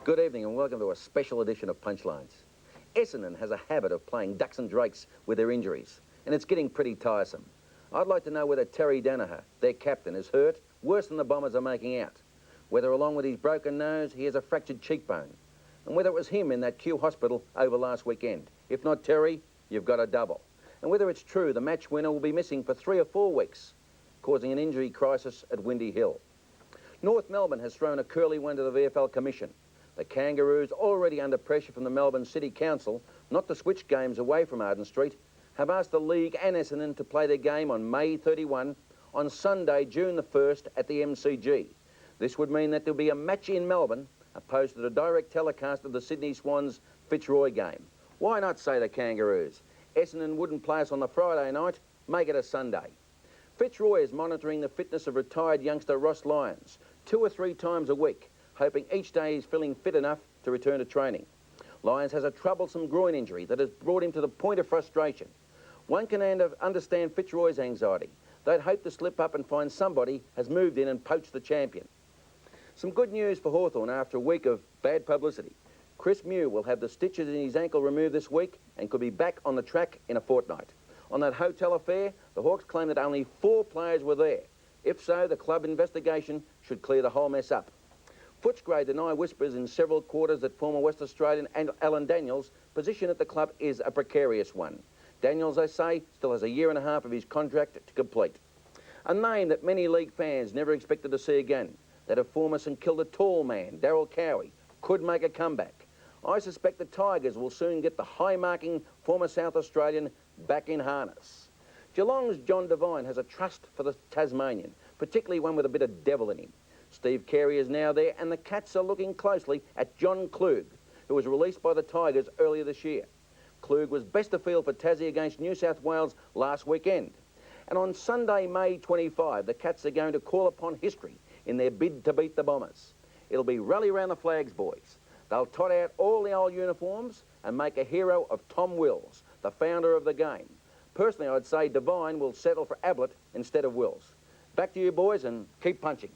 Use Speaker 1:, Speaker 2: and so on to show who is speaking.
Speaker 1: Good evening and welcome to a special edition of Punchlines. Essendon has a habit of playing ducks and drakes with their injuries, and it's getting pretty tiresome. I'd like to know whether Terry Danaher, their captain, is hurt worse than the Bombers are making out. Whether along with his broken nose he has a fractured cheekbone, and whether it was him in that Kew hospital over last weekend. If not Terry, you've got a double. And whether it's true the match winner will be missing for 3 or 4 weeks, causing an injury crisis at Windy Hill. North Melbourne has thrown a curly one to the VFL Commission. The Kangaroos, already under pressure from the Melbourne City Council not to switch games away from Arden Street, have asked the League and Essendon to play their game on May 31 on Sunday, June the 1st at the MCG. This would mean that there'll be a match in Melbourne opposed to the direct telecast of the Sydney Swans Fitzroy game. Why not, say the Kangaroos? Essendon wouldn't play us on the Friday night, make it a Sunday. Fitzroy is monitoring the fitness of retired youngster Ross Lyons 2 or 3 times a week, hoping each day he's feeling fit enough to return to training. Lyons has a troublesome groin injury that has brought him to the point of frustration. One can understand Fitzroy's anxiety. They'd hope to slip up and find somebody has moved in and poached the champion. Some good news for Hawthorn after a week of bad publicity. Chris Mew will have the stitches in his ankle removed this week and could be back on the track in a fortnight. On that hotel affair, the Hawks claim that only 4 players were there. If so, the club investigation should clear the whole mess up. Footscray deny whispers in several quarters that former West Australian Alan Daniels' position at the club is a precarious one. Daniels, they say, still has 1.5 years of his contract to complete. A name that many league fans never expected to see again, that of former St Kilda tall man, Darryl Cowie, could make a comeback. I suspect the Tigers will soon get the high-marking former South Australian back in harness. Geelong's John Devine has a trust for the Tasmanian, particularly one with a bit of devil in him. Steve Carey is now there, and the Cats are looking closely at John Klug, who was released by the Tigers earlier this year. Klug was best of field for Tassie against New South Wales last weekend. And on Sunday, May 25, the Cats are going to call upon history in their bid to beat the Bombers. It'll be rally round the flags, boys. They'll tot out all the old uniforms and make a hero of Tom Wills, the founder of the game. Personally, I'd say Devine will settle for Ablett instead of Wills. Back to you, boys, and keep punching.